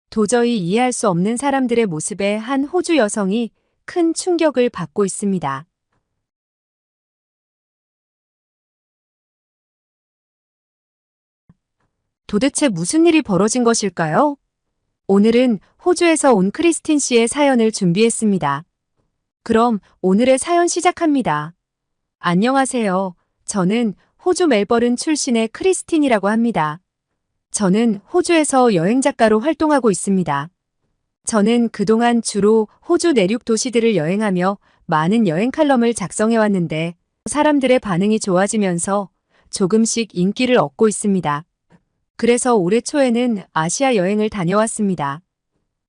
도저히 이해할 수 없는 사람들의 모습에 한 호주 여성이 큰 충격을 받고 있습니다. 도대체 무슨 일이 벌어진 것일까요? 오늘은 호주에서 온 크리스틴 씨의 사연을 준비했습니다. 그럼 오늘의 사연 시작합니다. 안녕하세요. 저는 호주 멜버른 출신의 크리스틴이라고 합니다. 저는 호주에서 여행작가로 활동하고 있습니다. 저는 그동안 주로 호주 내륙 도시들을 여행하며 많은 여행 칼럼을 작성해왔는데 사람들의 반응이 좋아지면서 조금씩 인기를 얻고 있습니다. 그래서 올해 초에는 아시아 여행을 다녀왔습니다.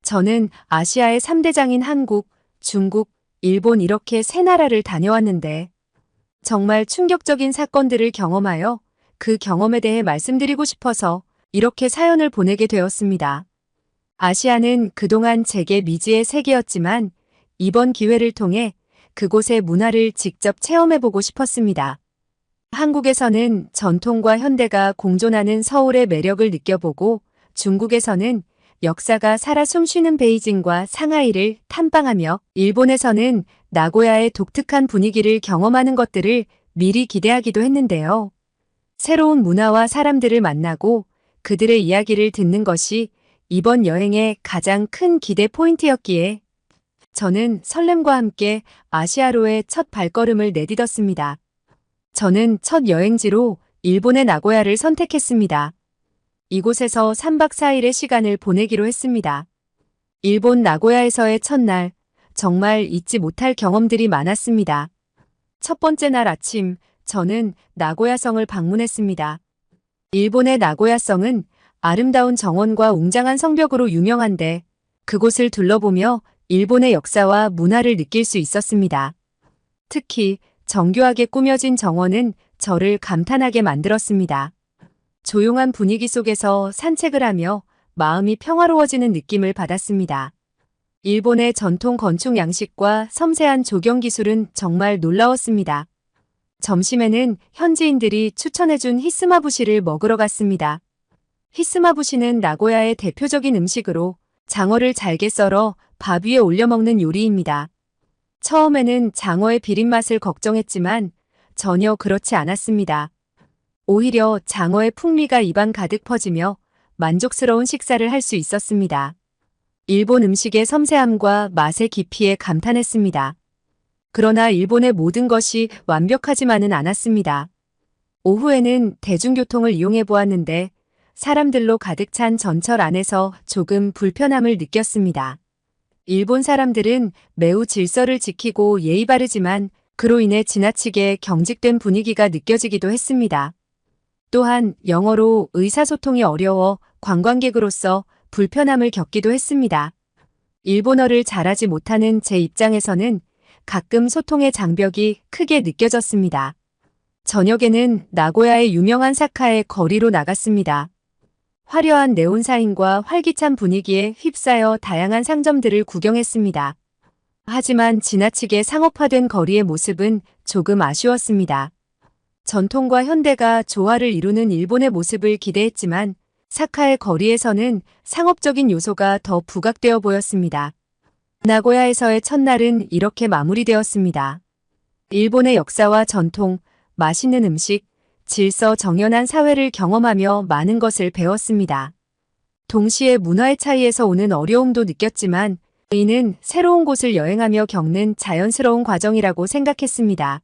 저는 아시아의 3대장인 한국, 중국, 일본 이렇게 세 나라를 다녀왔는데 정말 충격적인 사건들을 경험하여 그 경험에 대해 말씀드리고 싶어서 이렇게 사연을 보내게 되었습니다. 아시아는 그동안 제게 미지의 세계였지만 이번 기회를 통해 그곳의 문화를 직접 체험해보고 싶었습니다. 한국에서는 전통과 현대가 공존하는 서울의 매력을 느껴보고 중국에서는 역사가 살아 숨쉬는 베이징과 상하이를 탐방하며 일본에서는 나고야의 독특한 분위기를 경험하는 것들을 미리 기대하기도 했는데요. 새로운 문화와 사람들을 만나고 그들의 이야기를 듣는 것이 이번 여행의 가장 큰 기대 포인트였기에 저는 설렘과 함께 아시아로의 첫 발걸음을 내딛었습니다. 저는 첫 여행지로 일본의 나고야를 선택했습니다. 이곳에서 3박 4일의 시간을 보내기로 했습니다. 일본 나고야에서의 첫날, 정말 잊지 못할 경험들이 많았습니다. 첫 번째 날 아침, 저는 나고야성을 방문했습니다. 일본의 나고야성은 아름다운 정원과 웅장한 성벽으로 유명한데 그곳을 둘러보며 일본의 역사와 문화를 느낄 수 있었습니다. 특히 정교하게 꾸며진 정원은 저를 감탄하게 만들었습니다. 조용한 분위기 속에서 산책을 하며 마음이 평화로워지는 느낌을 받았습니다. 일본의 전통 건축 양식과 섬세한 조경 기술은 정말 놀라웠습니다. 점심에는 현지인들이 추천해준 히스마부시를 먹으러 갔습니다. 히스마부시는 나고야의 대표적인 음식으로 장어를 잘게 썰어 밥 위에 올려 먹는 요리입니다. 처음에는 장어의 비린맛을 걱정했지만 전혀 그렇지 않았습니다. 오히려 장어의 풍미가 입안 가득 퍼지며 만족스러운 식사를 할 수 있었습니다. 일본 음식의 섬세함과 맛의 깊이에 감탄했습니다. 그러나 일본의 모든 것이 완벽하지만은 않았습니다. 오후에는 대중교통을 이용해 보았는데 사람들로 가득 찬 전철 안에서 조금 불편함을 느꼈습니다. 일본 사람들은 매우 질서를 지키고 예의 바르지만 그로 인해 지나치게 경직된 분위기가 느껴지기도 했습니다. 또한 영어로 의사소통이 어려워 관광객으로서 불편함을 겪기도 했습니다. 일본어를 잘하지 못하는 제 입장에서는 가끔 소통의 장벽이 크게 느껴졌습니다. 저녁에는 나고야의 유명한 사카의 거리로 나갔습니다. 화려한 네온사인과 활기찬 분위기에 휩싸여 다양한 상점들을 구경했습니다. 하지만 지나치게 상업화된 거리의 모습은 조금 아쉬웠습니다. 전통과 현대가 조화를 이루는 일본의 모습을 기대했지만 사카의 거리에서는 상업적인 요소가 더 부각되어 보였습니다. 나고야에서의 첫날은 이렇게 마무리되었습니다. 일본의 역사와 전통, 맛있는 음식, 질서 정연한 사회를 경험하며 많은 것을 배웠습니다. 동시에 문화의 차이에서 오는 어려움도 느꼈지만 이는 새로운 곳을 여행하며 겪는 자연스러운 과정이라고 생각했습니다.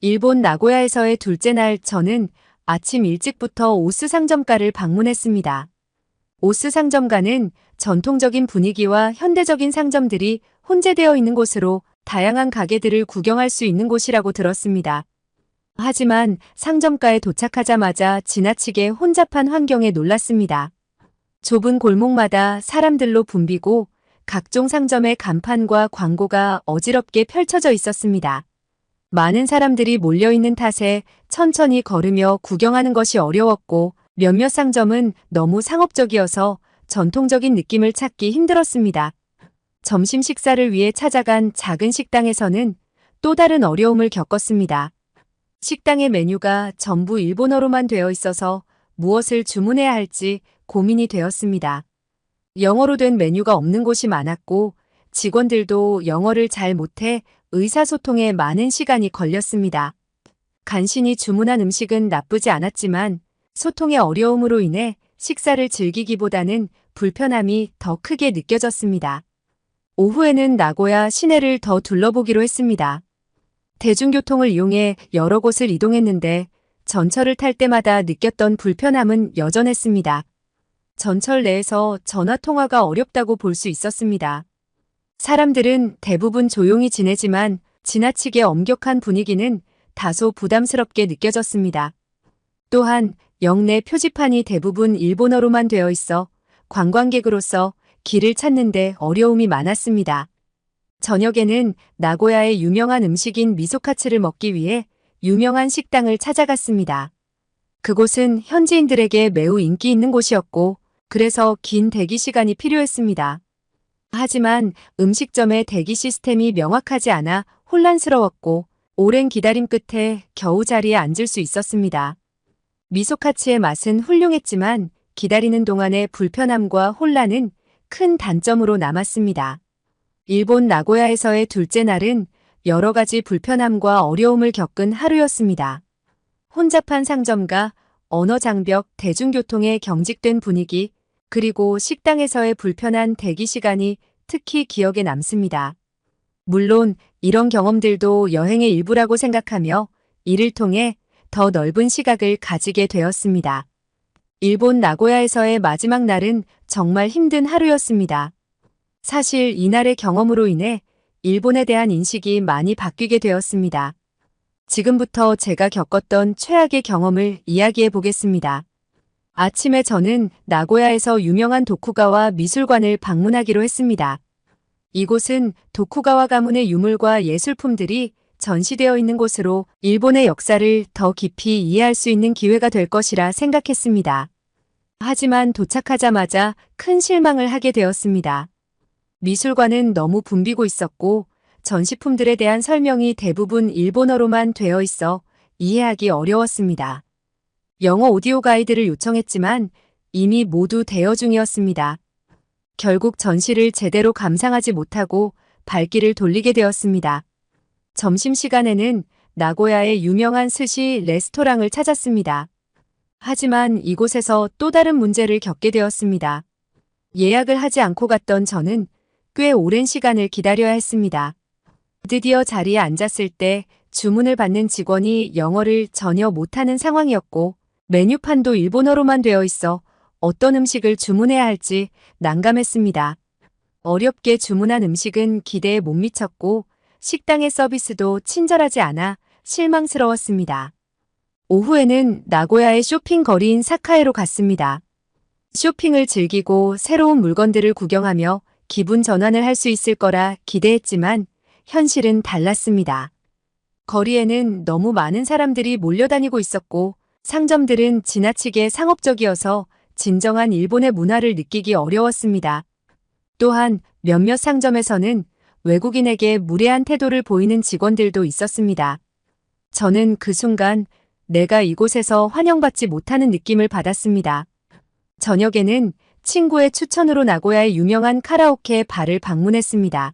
일본 나고야에서의 둘째 날 저는 아침 일찍부터 오스 상점가를 방문했습니다. 오스 상점가는 전통적인 분위기와 현대적인 상점들이 혼재되어 있는 곳으로 다양한 가게들을 구경할 수 있는 곳이라고 들었습니다. 하지만 상점가에 도착하자마자 지나치게 혼잡한 환경에 놀랐습니다. 좁은 골목마다 사람들로 붐비고 각종 상점의 간판과 광고가 어지럽게 펼쳐져 있었습니다. 많은 사람들이 몰려있는 탓에 천천히 걸으며 구경하는 것이 어려웠고 몇몇 상점은 너무 상업적이어서 전통적인 느낌을 찾기 힘들었습니다. 점심 식사를 위해 찾아간 작은 식당에서는 또 다른 어려움을 겪었습니다. 식당의 메뉴가 전부 일본어로만 되어 있어서 무엇을 주문해야 할지 고민이 되었습니다. 영어로 된 메뉴가 없는 곳이 많았고 직원들도 영어를 잘 못해 의사소통에 많은 시간이 걸렸습니다. 간신히 주문한 음식은 나쁘지 않았지만 소통의 어려움으로 인해 식사를 즐기기보다는 불편함이 더 크게 느껴졌습니다. 오후에는 나고야 시내를 더 둘러보기로 했습니다. 대중교통을 이용해 여러 곳을 이동했는데 전철을 탈 때마다 느꼈던 불편함은 여전했습니다. 전철 내에서 전화통화가 어렵다고 볼 수 있었습니다. 사람들은 대부분 조용히 지내지만 지나치게 엄격한 분위기는 다소 부담스럽게 느껴졌습니다. 또한 역내 표지판이 대부분 일본어로만 되어 있어 관광객으로서 길을 찾는데 어려움이 많았습니다. 저녁에는 나고야의 유명한 음식인 미소카츠를 먹기 위해 유명한 식당을 찾아갔습니다. 그곳은 현지인들에게 매우 인기 있는 곳이었고 그래서 긴 대기 시간이 필요했습니다. 하지만 음식점의 대기 시스템이 명확하지 않아 혼란스러웠고 오랜 기다림 끝에 겨우 자리에 앉을 수 있었습니다. 미소카츠의 맛은 훌륭했지만 기다리는 동안의 불편함과 혼란은 큰 단점으로 남았습니다. 일본 나고야에서의 둘째 날은 여러 가지 불편함과 어려움을 겪은 하루였습니다. 혼잡한 상점과 언어 장벽, 대중교통의 경직된 분위기, 그리고 식당에서의 불편한 대기 시간이 특히 기억에 남습니다. 물론 이런 경험들도 여행의 일부라고 생각하며 이를 통해 더 넓은 시각을 가지게 되었습니다. 일본 나고야에서의 마지막 날은 정말 힘든 하루였습니다. 사실 이날의 경험으로 인해 일본에 대한 인식이 많이 바뀌게 되었습니다. 지금부터 제가 겪었던 최악의 경험을 이야기해 보겠습니다. 아침에 저는 나고야에서 유명한 도쿠가와 미술관을 방문하기로 했습니다. 이곳은 도쿠가와 가문의 유물과 예술품들이 전시되어 있는 곳으로 일본의 역사를 더 깊이 이해할 수 있는 기회가 될 것이라 생각했습니다. 하지만 도착하자마자 큰 실망을 하게 되었습니다. 미술관은 너무 붐비고 있었고 전시품들에 대한 설명이 대부분 일본어로만 되어 있어 이해하기 어려웠습니다. 영어 오디오 가이드를 요청했지만 이미 모두 대여 중이었습니다. 결국 전시를 제대로 감상하지 못하고 발길을 돌리게 되었습니다. 점심시간에는 나고야의 유명한 스시 레스토랑을 찾았습니다. 하지만 이곳에서 또 다른 문제를 겪게 되었습니다. 예약을 하지 않고 갔던 저는 꽤 오랜 시간을 기다려야 했습니다. 드디어 자리에 앉았을 때 주문을 받는 직원이 영어를 전혀 못하는 상황이었고 메뉴판도 일본어로만 되어 있어 어떤 음식을 주문해야 할지 난감했습니다. 어렵게 주문한 음식은 기대에 못 미쳤고 식당의 서비스도 친절하지 않아 실망스러웠습니다. 오후에는 나고야의 쇼핑 거리인 사카에로 갔습니다. 쇼핑을 즐기고 새로운 물건들을 구경하며 기분 전환을 할 수 있을 거라 기대했지만 현실은 달랐습니다. 거리에는 너무 많은 사람들이 몰려다니고 있었고 상점들은 지나치게 상업적이어서 진정한 일본의 문화를 느끼기 어려웠습니다. 또한 몇몇 상점에서는 외국인에게 무례한 태도를 보이는 직원들도 있었습니다. 저는 그 순간 내가 이곳에서 환영받지 못하는 느낌을 받았습니다. 저녁에는 친구의 추천으로 나고야의 유명한 카라오케 바를 방문했습니다.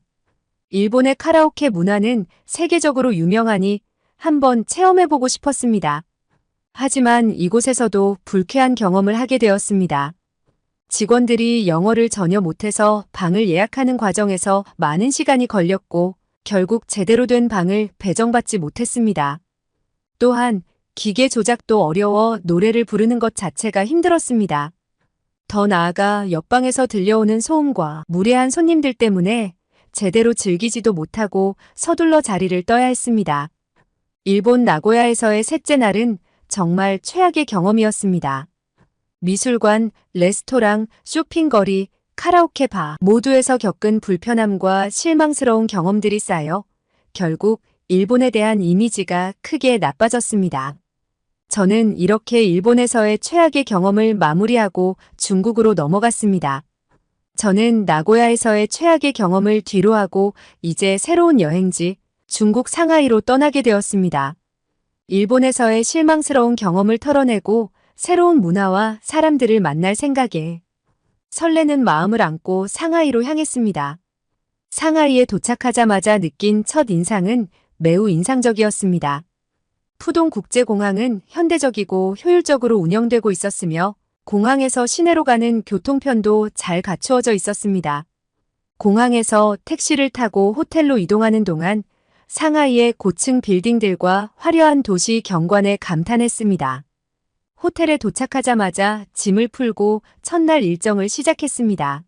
일본의 카라오케 문화는 세계적으로 유명하니 한번 체험해보고 싶었습니다. 하지만 이곳에서도 불쾌한 경험을 하게 되었습니다. 직원들이 영어를 전혀 못해서 방을 예약하는 과정에서 많은 시간이 걸렸고 결국 제대로 된 방을 배정받지 못했습니다. 또한 기계 조작도 어려워 노래를 부르는 것 자체가 힘들었습니다. 더 나아가 옆방에서 들려오는 소음과 무례한 손님들 때문에 제대로 즐기지도 못하고 서둘러 자리를 떠야 했습니다. 일본 나고야에서의 셋째 날은 정말 최악의 경험이었습니다. 미술관, 레스토랑, 쇼핑거리, 카라오케 바 모두에서 겪은 불편함과 실망스러운 경험들이 쌓여 결국 일본에 대한 이미지가 크게 나빠졌습니다. 저는 이렇게 일본에서의 최악의 경험을 마무리하고 중국으로 넘어갔습니다. 저는 나고야에서의 최악의 경험을 뒤로하고 이제 새로운 여행지 중국 상하이로 떠나게 되었습니다. 일본에서의 실망스러운 경험을 털어내고 새로운 문화와 사람들을 만날 생각에 설레는 마음을 안고 상하이로 향했습니다. 상하이에 도착하자마자 느낀 첫 인상은 매우 인상적이었습니다. 푸동국제공항은 현대적이고 효율적으로 운영되고 있었으며 공항에서 시내로 가는 교통편도 잘 갖추어져 있었습니다. 공항에서 택시를 타고 호텔로 이동하는 동안 상하이의 고층 빌딩들과 화려한 도시 경관에 감탄했습니다. 호텔에 도착하자마자 짐을 풀고 첫날 일정을 시작했습니다.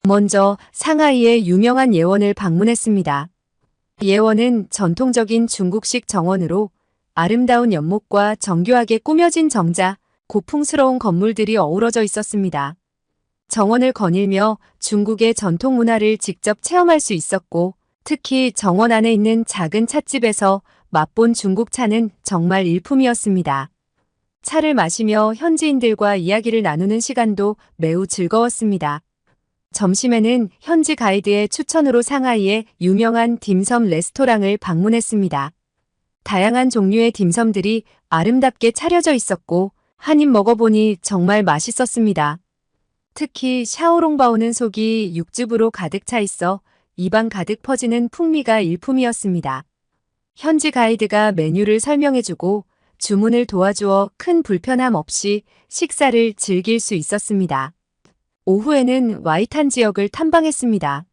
먼저 상하이의 유명한 예원을 방문했습니다. 예원은 전통적인 중국식 정원으로 아름다운 연못과 정교하게 꾸며진 정자, 고풍스러운 건물들이 어우러져 있었습니다. 정원을 거닐며 중국의 전통 문화를 직접 체험할 수 있었고, 특히 정원 안에 있는 작은 찻집에서 맛본 중국 차는 정말 일품이었습니다. 차를 마시며 현지인들과 이야기를 나누는 시간도 매우 즐거웠습니다. 점심에는 현지 가이드의 추천으로 상하이의 유명한 딤섬 레스토랑을 방문했습니다. 다양한 종류의 딤섬들이 아름답게 차려져 있었고 한 입 먹어보니 정말 맛있었습니다. 특히 샤오롱바오는 속이 육즙으로 가득 차 있어 입안 가득 퍼지는 풍미가 일품이었습니다. 현지 가이드가 메뉴를 설명해주고 주문을 도와주어 큰 불편함 없이 식사를 즐길 수 있었습니다. 오후에는 와이탄 지역을 탐방했습니다.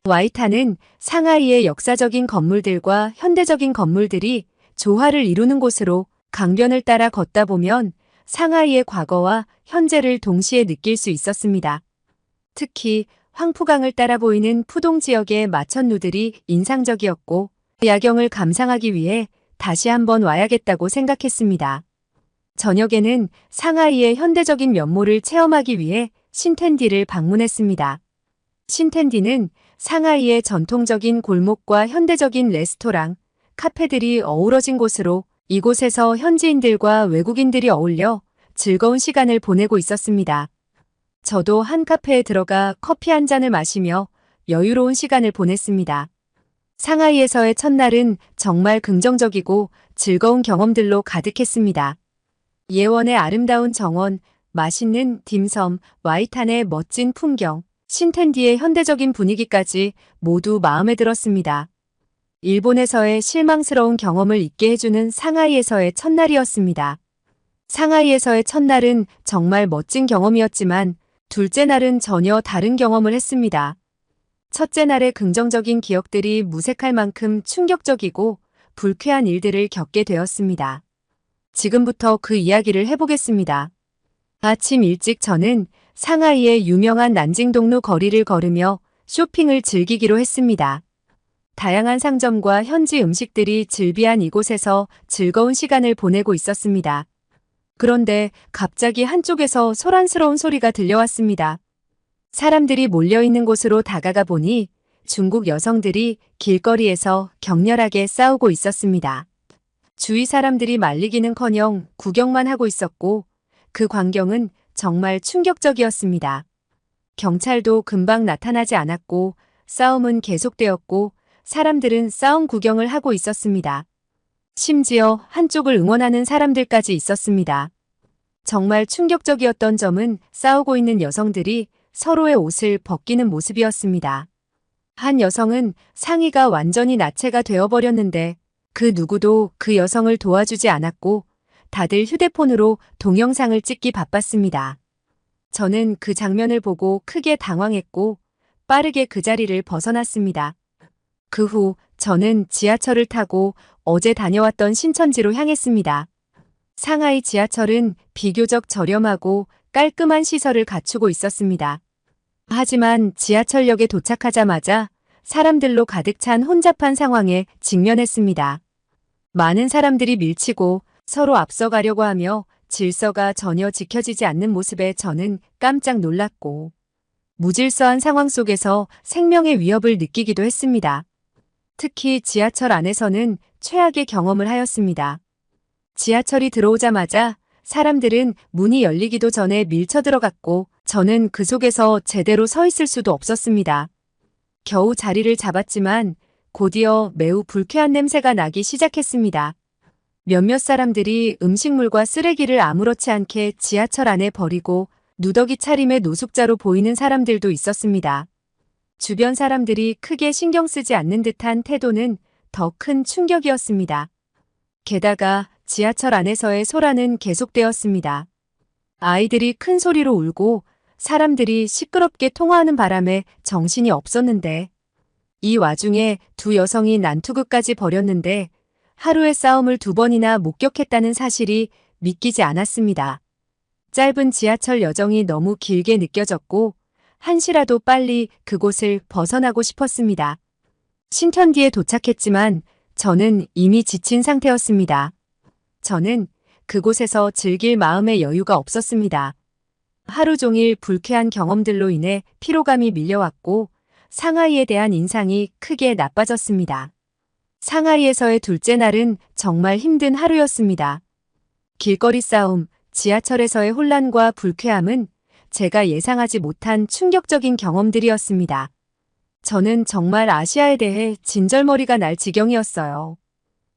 와이탄은 상하이의 역사적인 건물들과 현대적인 건물들이 조화를 이루는 곳으로 강변을 따라 걷다 보면 상하이의 과거와 현재를 동시에 느낄 수 있었습니다. 특히 황푸강을 따라 보이는 푸동 지역의 마천루들이 인상적이었고 야경을 감상하기 위해 다시 한번 와야겠다고 생각했습니다. 저녁에는 상하이의 현대적인 면모를 체험하기 위해 신텐디를 방문했습니다. 신텐디는 상하이의 전통적인 골목과 현대적인 레스토랑, 카페들이 어우러진 곳으로 이곳에서 현지인들과 외국인들이 어울려 즐거운 시간을 보내고 있었습니다. 저도 한 카페에 들어가 커피 한 잔을 마시며 여유로운 시간을 보냈습니다. 상하이에서의 첫날은 정말 긍정적이고 즐거운 경험들로 가득했습니다. 예원의 아름다운 정원, 맛있는 딤섬, 와이탄의 멋진 풍경, 신텐디의 현대적인 분위기까지 모두 마음에 들었습니다. 일본에서의 실망스러운 경험을 잊게 해주는 상하이에서의 첫날이었습니다. 상하이에서의 첫날은 정말 멋진 경험이었지만 둘째 날은 전혀 다른 경험을 했습니다. 첫째 날의 긍정적인 기억들이 무색할 만큼 충격적이고 불쾌한 일들을 겪게 되었습니다. 지금부터 그 이야기를 해보겠습니다. 아침 일찍 저는 상하이의 유명한 난징동루 거리를 걸으며 쇼핑을 즐기기로 했습니다. 다양한 상점과 현지 음식들이 즐비한 이곳에서 즐거운 시간을 보내고 있었습니다. 그런데 갑자기 한쪽에서 소란스러운 소리가 들려왔습니다. 사람들이 몰려있는 곳으로 다가가 보니 중국 여성들이 길거리에서 격렬하게 싸우고 있었습니다. 주위 사람들이 말리기는커녕 구경만 하고 있었고 그 광경은 정말 충격적이었습니다. 경찰도 금방 나타나지 않았고 싸움은 계속되었고 사람들은 싸움 구경을 하고 있었습니다. 심지어 한쪽을 응원하는 사람들까지 있었습니다. 정말 충격적이었던 점은 싸우고 있는 여성들이 서로의 옷을 벗기는 모습이었습니다. 한 여성은 상의가 완전히 나체가 되어버렸는데 그 누구도 그 여성을 도와주지 않았고 다들 휴대폰으로 동영상을 찍기 바빴습니다. 저는 그 장면을 보고 크게 당황했고 빠르게 그 자리를 벗어났습니다. 그 후 저는 지하철을 타고 어제 다녀왔던 신천지로 향했습니다. 상하이 지하철은 비교적 저렴하고 깔끔한 시설을 갖추고 있었습니다. 하지만 지하철역에 도착하자마자 사람들로 가득 찬 혼잡한 상황에 직면했습니다. 많은 사람들이 밀치고 서로 앞서가려고 하며 질서가 전혀 지켜지지 않는 모습에 저는 깜짝 놀랐고 무질서한 상황 속에서 생명의 위협을 느끼기도 했습니다. 특히 지하철 안에서는 최악의 경험을 하였습니다. 지하철이 들어오자마자 사람들은 문이 열리기도 전에 밀쳐 들어갔고 저는 그 속에서 제대로 서 있을 수도 없었습니다. 겨우 자리를 잡았지만 곧이어 매우 불쾌한 냄새가 나기 시작했습니다. 몇몇 사람들이 음식물과 쓰레기를 아무렇지 않게 지하철 안에 버리고 누더기 차림의 노숙자로 보이는 사람들도 있었습니다. 주변 사람들이 크게 신경 쓰지 않는 듯한 태도는 더 큰 충격이었습니다. 게다가 지하철 안에서의 소란은 계속되었습니다. 아이들이 큰 소리로 울고 사람들이 시끄럽게 통화하는 바람에 정신이 없었는데, 이 와중에 두 여성이 난투극까지 벌였는데 하루의 싸움을 2번이나 목격했다는 사실이 믿기지 않았습니다. 짧은 지하철 여정이 너무 길게 느껴졌고 한시라도 빨리 그곳을 벗어나고 싶었습니다. 신천지에 도착했지만 저는 이미 지친 상태였습니다. 저는 그곳에서 즐길 마음의 여유가 없었습니다. 하루 종일 불쾌한 경험들로 인해 피로감이 밀려왔고 상하이에 대한 인상이 크게 나빠졌습니다. 상하이에서의 둘째 날은 정말 힘든 하루였습니다. 길거리 싸움, 지하철에서의 혼란과 불쾌함은 제가 예상하지 못한 충격적인 경험들이었습니다. 저는 정말 아시아에 대해 진절머리가 날 지경이었어요.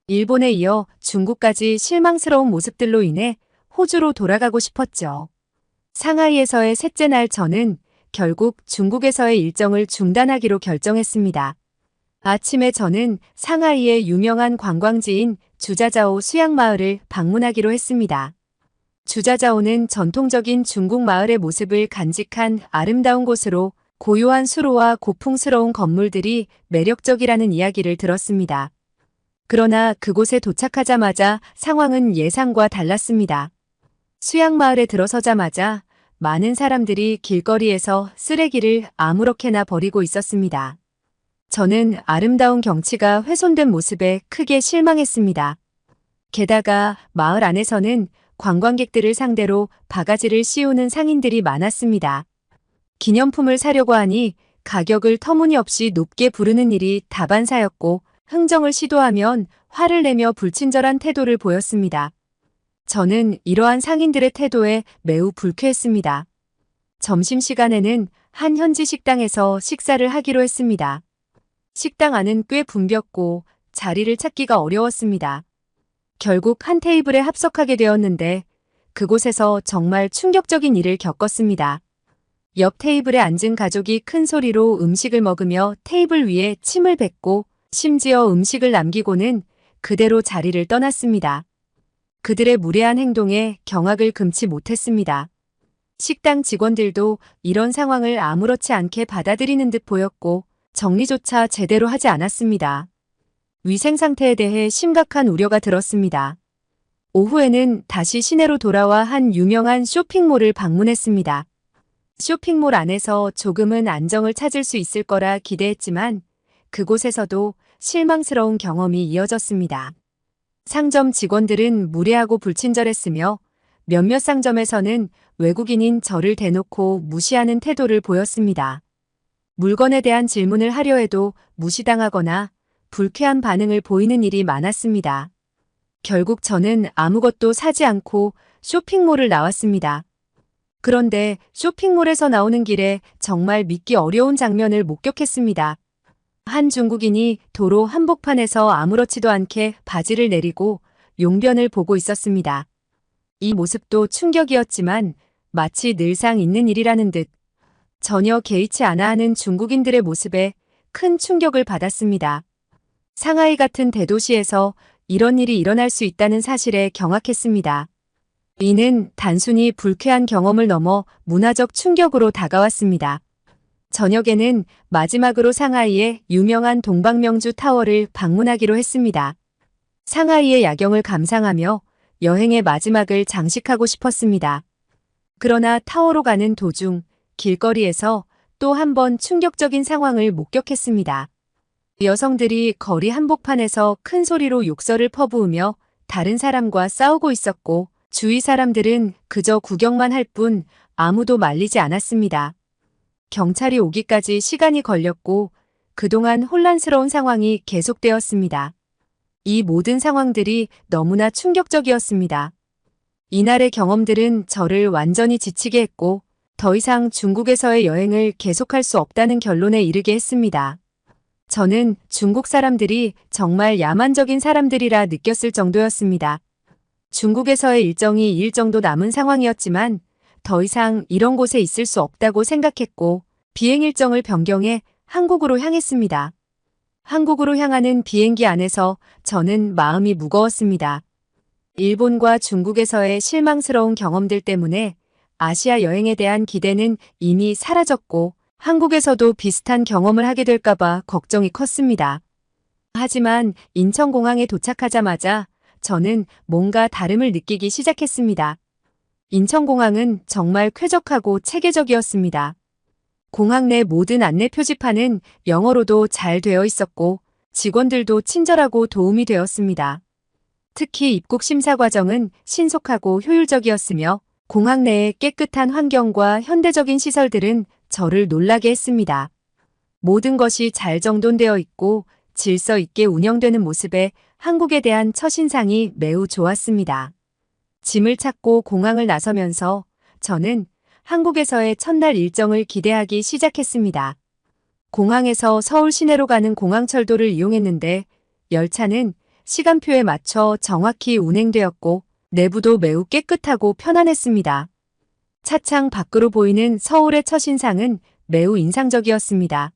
일본에 이어 중국까지 실망스러운 모습들로 인해 호주로 돌아가고 싶었죠. 상하이에서의 셋째 날 저는 결국 중국에서의 일정을 중단하기로 결정했습니다. 아침에 저는 상하이의 유명한 관광지인 주자자오 수양마을을 방문하기로 했습니다. 주자자오는 전통적인 중국 마을의 모습을 간직한 아름다운 곳으로 고요한 수로와 고풍스러운 건물들이 매력적이라는 이야기를 들었습니다. 그러나 그곳에 도착하자마자 상황은 예상과 달랐습니다. 수양마을에 들어서자마자 많은 사람들이 길거리에서 쓰레기를 아무렇게나 버리고 있었습니다. 저는 아름다운 경치가 훼손된 모습에 크게 실망했습니다. 게다가 마을 안에서는 관광객들을 상대로 바가지를 씌우는 상인들이 많았습니다. 기념품을 사려고 하니 가격을 터무니없이 높게 부르는 일이 다반사였고 흥정을 시도하면 화를 내며 불친절한 태도를 보였습니다. 저는 이러한 상인들의 태도에 매우 불쾌했습니다. 점심시간에는 한 현지 식당에서 식사를 하기로 했습니다. 식당 안은 꽤 붐볐고 자리를 찾기가 어려웠습니다. 결국 한 테이블에 합석하게 되었는데 그곳에서 정말 충격적인 일을 겪었습니다. 옆 테이블에 앉은 가족이 큰 소리로 음식을 먹으며 테이블 위에 침을 뱉고 심지어 음식을 남기고는 그대로 자리를 떠났습니다. 그들의 무례한 행동에 경악을 금치 못했습니다. 식당 직원들도 이런 상황을 아무렇지 않게 받아들이는 듯 보였고 정리조차 제대로 하지 않았습니다. 위생 상태에 대해 심각한 우려가 들었습니다. 오후에는 다시 시내로 돌아와 한 유명한 쇼핑몰을 방문했습니다. 쇼핑몰 안에서 조금은 안정을 찾을 수 있을 거라 기대했지만 그곳에서도 실망스러운 경험이 이어졌습니다. 상점 직원들은 무례하고 불친절했으며 몇몇 상점에서는 외국인인 저를 대놓고 무시하는 태도를 보였습니다. 물건에 대한 질문을 하려 해도 무시당하거나 불쾌한 반응을 보이는 일이 많았습니다. 결국 저는 아무것도 사지 않고 쇼핑몰을 나왔습니다. 그런데 쇼핑몰에서 나오는 길에 정말 믿기 어려운 장면을 목격했습니다. 한 중국인이 도로 한복판에서 아무렇지도 않게 바지를 내리고 용변을 보고 있었습니다. 이 모습도 충격이었지만 마치 늘상 있는 일이라는 듯 전혀 개의치 않아 하는 중국인들의 모습에 큰 충격을 받았습니다. 상하이 같은 대도시에서 이런 일이 일어날 수 있다는 사실에 경악했습니다. 이는 단순히 불쾌한 경험을 넘어 문화적 충격으로 다가왔습니다. 저녁에는 마지막으로 상하이의 유명한 동방명주 타워를 방문하기로 했습니다. 상하이의 야경을 감상하며 여행의 마지막을 장식하고 싶었습니다. 그러나 타워로 가는 도중 길거리에서 또 한 번 충격적인 상황을 목격했습니다. 여성들이 거리 한복판에서 큰 소리로 욕설을 퍼부으며 다른 사람과 싸우고 있었고 주위 사람들은 그저 구경만 할 뿐 아무도 말리지 않았습니다. 경찰이 오기까지 시간이 걸렸고 그동안 혼란스러운 상황이 계속되었습니다. 이 모든 상황들이 너무나 충격적이었습니다. 이날의 경험들은 저를 완전히 지치게 했고 더 이상 중국에서의 여행을 계속할 수 없다는 결론에 이르게 했습니다. 저는 중국 사람들이 정말 야만적인 사람들이라 느꼈을 정도였습니다. 중국에서의 일정이 2일 정도 남은 상황이었지만 더 이상 이런 곳에 있을 수 없다고 생각했고 비행 일정을 변경해 한국으로 향했습니다. 한국으로 향하는 비행기 안에서 저는 마음이 무거웠습니다. 일본과 중국에서의 실망스러운 경험들 때문에 아시아 여행에 대한 기대는 이미 사라졌고 한국에서도 비슷한 경험을 하게 될까봐 걱정이 컸습니다. 하지만 인천공항에 도착하자마자 저는 뭔가 다름을 느끼기 시작했습니다. 인천공항은 정말 쾌적하고 체계적이었습니다. 공항 내 모든 안내 표지판은 영어로도 잘 되어 있었고 직원들도 친절하고 도움이 되었습니다. 특히 입국 심사 과정은 신속하고 효율적이었으며 공항 내의 깨끗한 환경과 현대적인 시설들은 저를 놀라게 했습니다. 모든 것이 잘 정돈되어 있고 질서 있게 운영되는 모습에 한국에 대한 첫인상이 매우 좋았습니다. 짐을 찾고 공항을 나서면서 저는 한국에서의 첫날 일정을 기대하기 시작했습니다. 공항에서 서울 시내로 가는 공항철도를 이용했는데 열차는 시간표에 맞춰 정확히 운행되었고 내부도 매우 깨끗하고 편안했습니다. 차창 밖으로 보이는 서울의 첫인상은 매우 인상적이었습니다.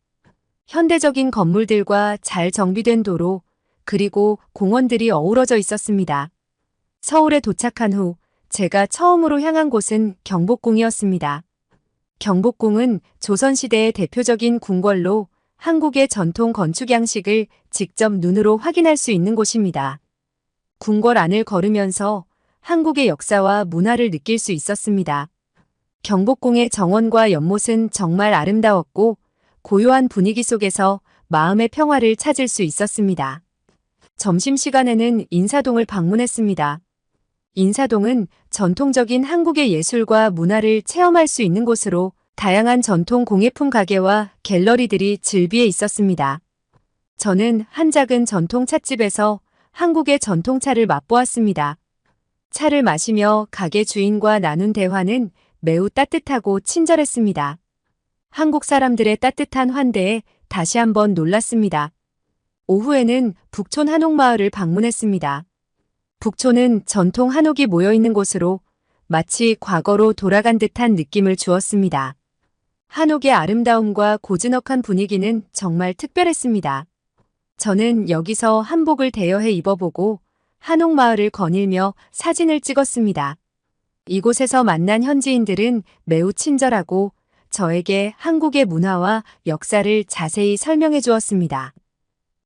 현대적인 건물들과 잘 정비된 도로, 그리고 공원들이 어우러져 있었습니다. 서울에 도착한 후 제가 처음으로 향한 곳은 경복궁이었습니다. 경복궁은 조선시대의 대표적인 궁궐로 한국의 전통 건축 양식을 직접 눈으로 확인할 수 있는 곳입니다. 궁궐 안을 걸으면서 한국의 역사와 문화를 느낄 수 있었습니다. 경복궁의 정원과 연못은 정말 아름다웠고 고요한 분위기 속에서 마음의 평화를 찾을 수 있었습니다. 점심시간에는 인사동을 방문했습니다. 인사동은 전통적인 한국의 예술과 문화를 체험할 수 있는 곳으로 다양한 전통 공예품 가게와 갤러리들이 즐비해 있었습니다. 저는 한 작은 전통 찻집에서 한국의 전통차를 맛보았습니다. 차를 마시며 가게 주인과 나눈 대화는 매우 따뜻하고 친절했습니다. 한국 사람들의 따뜻한 환대에 다시 한번 놀랐습니다. 오후에는 북촌 한옥마을을 방문했습니다. 북촌은 전통 한옥이 모여있는 곳으로 마치 과거로 돌아간 듯한 느낌을 주었습니다. 한옥의 아름다움과 고즈넉한 분위기는 정말 특별했습니다. 저는 여기서 한복을 대여해 입어보고 한옥마을을 거닐며 사진을 찍었습니다. 이곳에서 만난 현지인들은 매우 친절하고 저에게 한국의 문화와 역사를 자세히 설명해 주었습니다.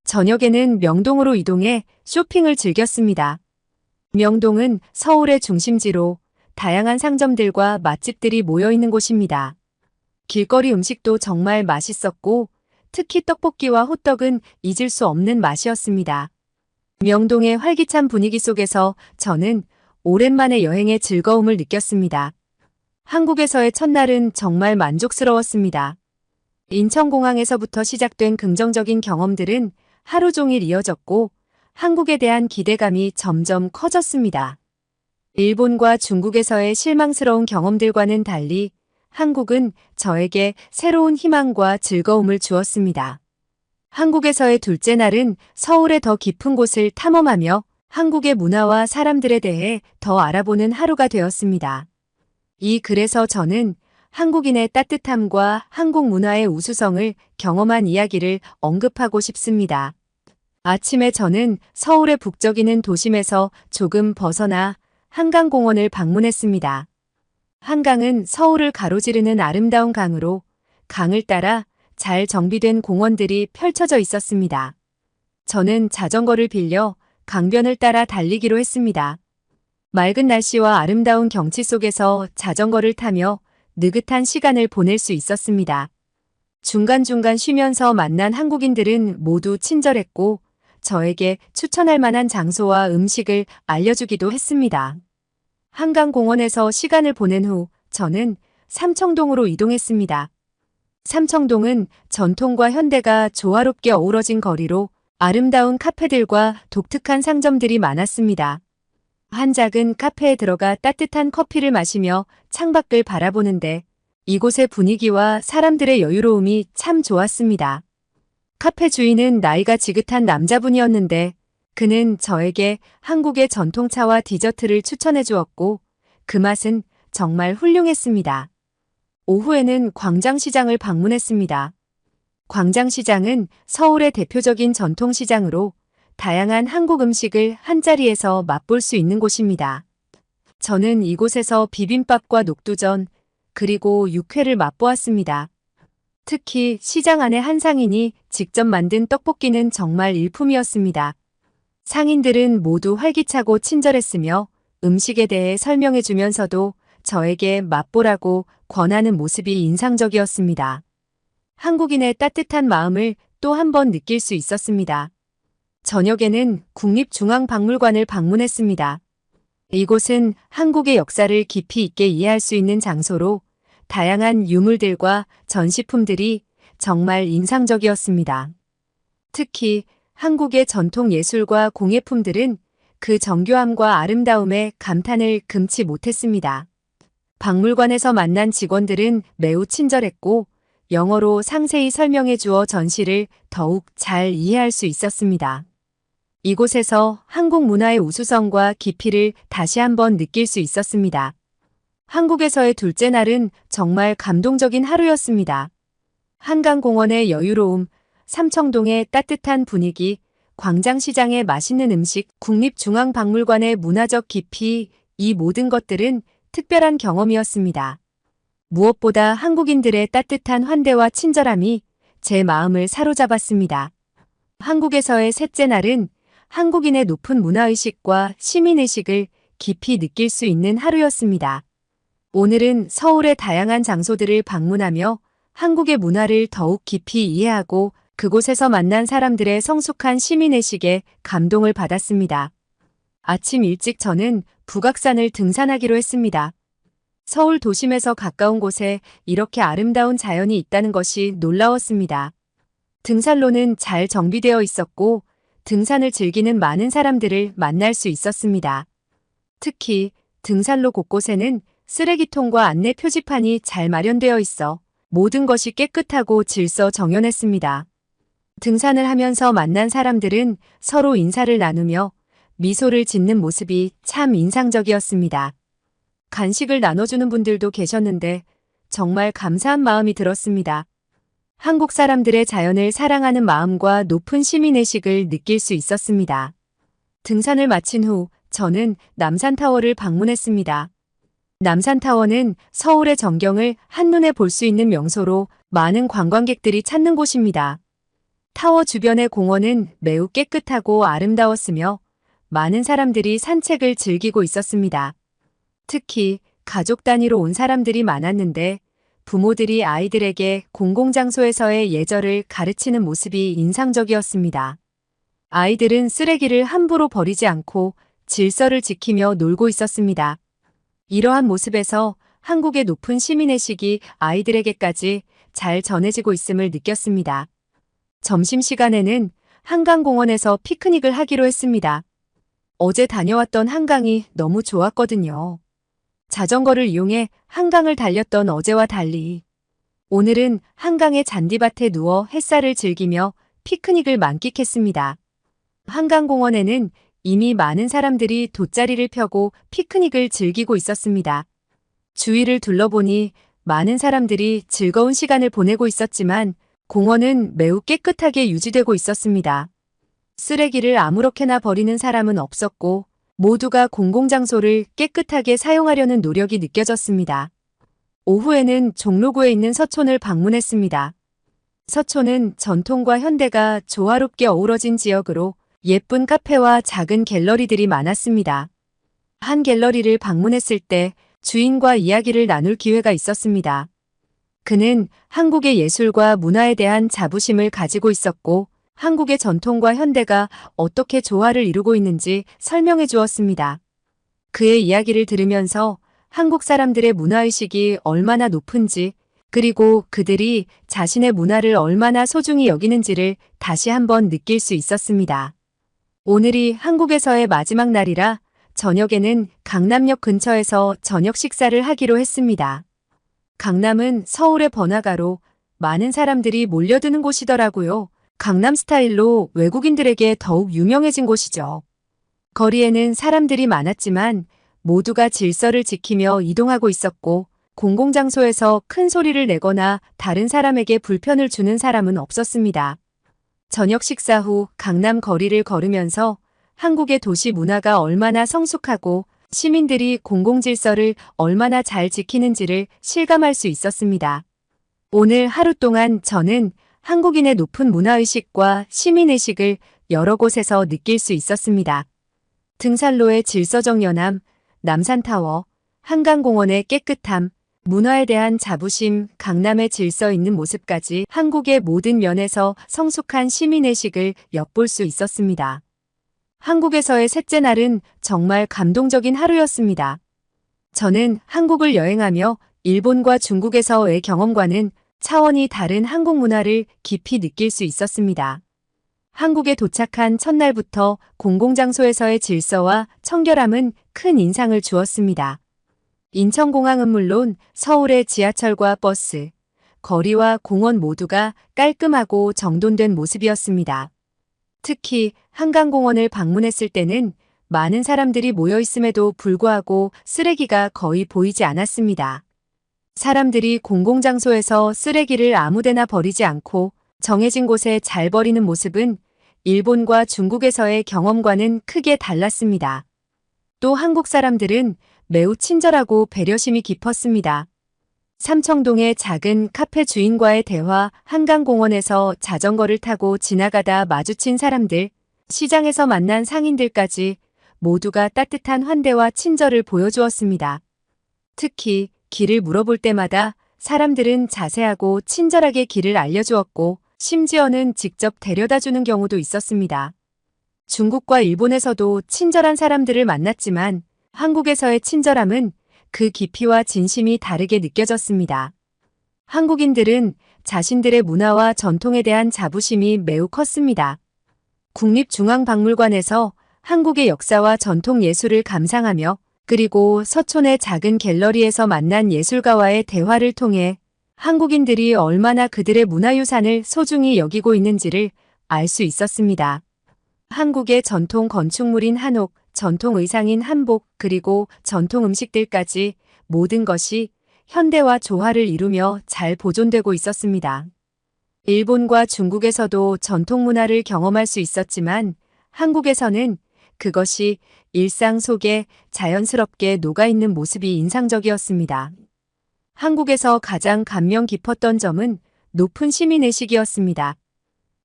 저녁에는 명동으로 이동해 쇼핑을 즐겼습니다. 명동은 서울의 중심지로 다양한 상점들과 맛집들이 모여 있는 곳입니다. 길거리 음식도 정말 맛있었고 특히 떡볶이와 호떡은 잊을 수 없는 맛이었습니다. 명동의 활기찬 분위기 속에서 저는 오랜만에 여행의 즐거움을 느꼈습니다. 한국에서의 첫날은 정말 만족스러웠습니다. 인천공항에서부터 시작된 긍정적인 경험들은 하루 종일 이어졌고 한국에 대한 기대감이 점점 커졌습니다. 일본과 중국에서의 실망스러운 경험들과는 달리 한국은 저에게 새로운 희망과 즐거움을 주었습니다. 한국에서의 둘째 날은 서울의 더 깊은 곳을 탐험하며 한국의 문화와 사람들에 대해 더 알아보는 하루가 되었습니다. 그래서 저는 한국인의 따뜻함과 한국 문화의 우수성을 경험한 이야기를 언급하고 싶습니다. 아침에 저는 서울의 북적이는 도심에서 조금 벗어나 한강공원을 방문했습니다. 한강은 서울을 가로지르는 아름다운 강으로 강을 따라 잘 정비된 공원들이 펼쳐져 있었습니다. 저는 자전거를 빌려 강변을 따라 달리기로 했습니다. 맑은 날씨와 아름다운 경치 속에서 자전거를 타며 느긋한 시간을 보낼 수 있었습니다. 중간중간 쉬면서 만난 한국인들은 모두 친절했고 저에게 추천할 만한 장소와 음식을 알려주기도 했습니다. 한강공원에서 시간을 보낸 후 저는 삼청동으로 이동했습니다. 삼청동은 전통과 현대가 조화롭게 어우러진 거리로 아름다운 카페들과 독특한 상점들이 많았습니다. 한 작은 카페에 들어가 따뜻한 커피를 마시며 창밖을 바라보는데 이곳의 분위기와 사람들의 여유로움이 참 좋았습니다. 카페 주인은 나이가 지긋한 남자분이었는데 그는 저에게 한국의 전통차와 디저트를 추천해 주었고 그 맛은 정말 훌륭했습니다. 오후에는 광장시장을 방문했습니다. 광장시장은 서울의 대표적인 전통시장으로 다양한 한국 음식을 한자리에서 맛볼 수 있는 곳입니다. 저는 이곳에서 비빔밥과 녹두전, 그리고 육회를 맛보았습니다. 특히 시장 안의 한 상인이 직접 만든 떡볶이는 정말 일품이었습니다. 상인들은 모두 활기차고 친절했으며 음식에 대해 설명해 주면서도 저에게 맛보라고 권하는 모습이 인상적이었습니다. 한국인의 따뜻한 마음을 또 한 번 느낄 수 있었습니다. 저녁에는 국립중앙박물관을 방문했습니다. 이곳은 한국의 역사를 깊이 있게 이해할 수 있는 장소로 다양한 유물들과 전시품들이 정말 인상적이었습니다. 특히 한국의 전통 예술과 공예품들은 그 정교함과 아름다움에 감탄을 금치 못했습니다. 박물관에서 만난 직원들은 매우 친절했고 영어로 상세히 설명해 주어 전시를 더욱 잘 이해할 수 있었습니다. 이곳에서 한국 문화의 우수성과 깊이를 다시 한번 느낄 수 있었습니다. 한국에서의 둘째 날은 정말 감동적인 하루였습니다. 한강공원의 여유로움, 삼청동의 따뜻한 분위기, 광장시장의 맛있는 음식, 국립중앙박물관의 문화적 깊이, 이 모든 것들은 특별한 경험이었습니다. 무엇보다 한국인들의 따뜻한 환대와 친절함이 제 마음을 사로잡았습니다. 한국에서의 셋째 날은 한국인의 높은 문화의식과 시민의식을 깊이 느낄 수 있는 하루였습니다. 오늘은 서울의 다양한 장소들을 방문하며 한국의 문화를 더욱 깊이 이해하고 그곳에서 만난 사람들의 성숙한 시민의식에 감동을 받았습니다. 아침 일찍 저는 북악산을 등산하기로 했습니다. 서울 도심에서 가까운 곳에 이렇게 아름다운 자연이 있다는 것이 놀라웠습니다. 등산로는 잘 정비되어 있었고 등산을 즐기는 많은 사람들을 만날 수 있었습니다. 특히 등산로 곳곳에는 쓰레기통과 안내 표지판이 잘 마련되어 있어 모든 것이 깨끗하고 질서 정연했습니다. 등산을 하면서 만난 사람들은 서로 인사를 나누며 미소를 짓는 모습이 참 인상적이었습니다. 간식을 나눠주는 분들도 계셨는데 정말 감사한 마음이 들었습니다. 한국 사람들의 자연을 사랑하는 마음과 높은 시민의식을 느낄 수 있었습니다. 등산을 마친 후 저는 남산타워를 방문했습니다. 남산타워는 서울의 전경을 한눈에 볼 수 있는 명소로 많은 관광객들이 찾는 곳입니다. 타워 주변의 공원은 매우 깨끗하고 아름다웠으며 많은 사람들이 산책을 즐기고 있었습니다. 특히 가족 단위로 온 사람들이 많았는데 부모들이 아이들에게 공공장소에서의 예절을 가르치는 모습이 인상적이었습니다. 아이들은 쓰레기를 함부로 버리지 않고 질서를 지키며 놀고 있었습니다. 이러한 모습에서 한국의 높은 시민의식이 아이들에게까지 잘 전해지고 있음을 느꼈습니다. 점심시간에는 한강공원에서 피크닉을 하기로 했습니다. 어제 다녀왔던 한강이 너무 좋았거든요. 자전거를 이용해 한강을 달렸던 어제와 달리 오늘은 한강의 잔디밭에 누워 햇살을 즐기며 피크닉을 만끽했습니다. 한강공원에는 이미 많은 사람들이 돗자리를 펴고 피크닉을 즐기고 있었습니다. 주위를 둘러보니 많은 사람들이 즐거운 시간을 보내고 있었지만 공원은 매우 깨끗하게 유지되고 있었습니다. 쓰레기를 아무렇게나 버리는 사람은 없었고 모두가 공공장소를 깨끗하게 사용하려는 노력이 느껴졌습니다. 오후에는 종로구에 있는 서촌을 방문했습니다. 서촌은 전통과 현대가 조화롭게 어우러진 지역으로 예쁜 카페와 작은 갤러리들이 많았습니다. 한 갤러리를 방문했을 때 주인과 이야기를 나눌 기회가 있었습니다. 그는 한국의 예술과 문화에 대한 자부심을 가지고 있었고 한국의 전통과 현대가 어떻게 조화를 이루고 있는지 설명해 주었습니다. 그의 이야기를 들으면서 한국 사람들의 문화의식이 얼마나 높은지 그리고 그들이 자신의 문화를 얼마나 소중히 여기는지를 다시 한번 느낄 수 있었습니다. 오늘이 한국에서의 마지막 날이라 저녁에는 강남역 근처에서 저녁 식사를 하기로 했습니다. 강남은 서울의 번화가로 많은 사람들이 몰려드는 곳이더라고요. 강남 스타일로 외국인들에게 더욱 유명해진 곳이죠. 거리에는 사람들이 많았지만 모두가 질서를 지키며 이동하고 있었고 공공장소에서 큰 소리를 내거나 다른 사람에게 불편을 주는 사람은 없었습니다. 저녁 식사 후 강남 거리를 걸으면서 한국의 도시 문화가 얼마나 성숙하고 시민들이 공공질서를 얼마나 잘 지키는지를 실감할 수 있었습니다. 오늘 하루 동안 저는 한국인의 높은 문화의식과 시민의식을 여러 곳에서 느낄 수 있었습니다. 등산로의 질서정연함, 남산타워, 한강공원의 깨끗함, 문화에 대한 자부심, 강남의 질서 있는 모습까지 한국의 모든 면에서 성숙한 시민의식을 엿볼 수 있었습니다. 한국에서의 셋째 날은 정말 감동적인 하루였습니다. 저는 한국을 여행하며 일본과 중국에서의 경험과는 차원이 다른 한국 문화를 깊이 느낄 수 있었습니다. 한국에 도착한 첫날부터 공공장소에서의 질서와 청결함은 큰 인상을 주었습니다. 인천공항은 물론 서울의 지하철과 버스, 거리와 공원 모두가 깔끔하고 정돈된 모습이었습니다. 특히 한강공원을 방문했을 때는 많은 사람들이 모여 있음에도 불구하고 쓰레기가 거의 보이지 않았습니다. 사람들이 공공장소에서 쓰레기를 아무데나 버리지 않고 정해진 곳에 잘 버리는 모습은 일본과 중국에서의 경험과는 크게 달랐습니다. 또 한국 사람들은 매우 친절하고 배려심이 깊었습니다. 삼청동의 작은 카페 주인과의 대화, 한강공원에서 자전거를 타고 지나가다 마주친 사람들, 시장에서 만난 상인들까지 모두가 따뜻한 환대와 친절을 보여주었습니다. 특히 길을 물어볼 때마다 사람들은 자세하고 친절하게 길을 알려주었고 심지어는 직접 데려다주는 경우도 있었습니다. 중국과 일본에서도 친절한 사람들을 만났지만 한국에서의 친절함은 그 깊이와 진심이 다르게 느껴졌습니다. 한국인들은 자신들의 문화와 전통에 대한 자부심이 매우 컸습니다. 국립중앙박물관에서 한국의 역사와 전통 예술을 감상하며 그리고 서촌의 작은 갤러리에서 만난 예술가와의 대화를 통해 한국인들이 얼마나 그들의 문화유산을 소중히 여기고 있는지를 알 수 있었습니다. 한국의 전통 건축물인 한옥, 전통 의상인 한복, 그리고 전통 음식들까지 모든 것이 현대와 조화를 이루며 잘 보존되고 있었습니다. 일본과 중국에서도 전통 문화를 경험할 수 있었지만 한국에서는 그것이 일상 속에 자연스럽게 녹아있는 모습이 인상적이었습니다. 한국에서 가장 감명 깊었던 점은 높은 시민의식이었습니다.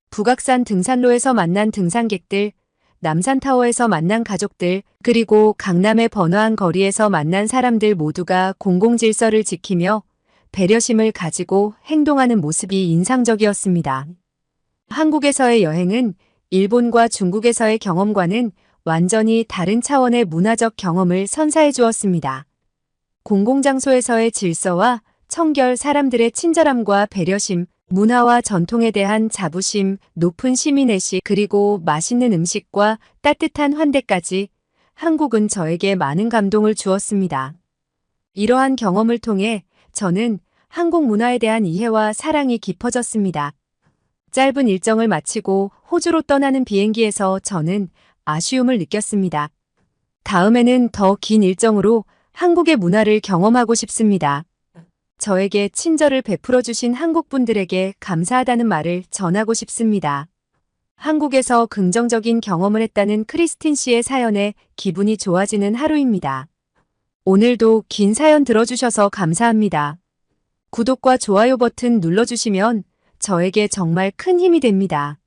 북악산 등산로에서 만난 등산객들, 남산타워에서 만난 가족들, 그리고 강남의 번화한 거리에서 만난 사람들 모두가 공공질서를 지키며 배려심을 가지고 행동하는 모습이 인상적이었습니다. 한국에서의 여행은 일본과 중국에서의 경험과는 완전히 다른 차원의 문화적 경험을 선사해 주었습니다. 공공장소에서의 질서와 청결, 사람들의 친절함과 배려심, 문화와 전통에 대한 자부심, 높은 시민의식, 그리고 맛있는 음식과 따뜻한 환대까지 한국은 저에게 많은 감동을 주었습니다. 이러한 경험을 통해 저는 한국 문화에 대한 이해와 사랑이 깊어졌습니다. 짧은 일정을 마치고 호주로 떠나는 비행기에서 저는 아쉬움을 느꼈습니다. 다음에는 더 긴 일정으로 한국의 문화를 경험하고 싶습니다. 저에게 친절을 베풀어 주신 한국 분들에게 감사하다는 말을 전하고 싶습니다. 한국에서 긍정적인 경험을 했다는 크리스틴 씨의 사연에 기분이 좋아지는 하루입니다. 오늘도 긴 사연 들어주셔서 감사합니다. 구독과 좋아요 버튼 눌러주시면 저에게 정말 큰 힘이 됩니다.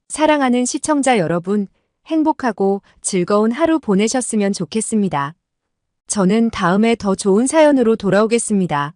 사랑하는 시청자 여러분, 행복하고 즐거운 하루 보내셨으면 좋겠습니다. 저는 다음에 더 좋은 사연으로 돌아오겠습니다.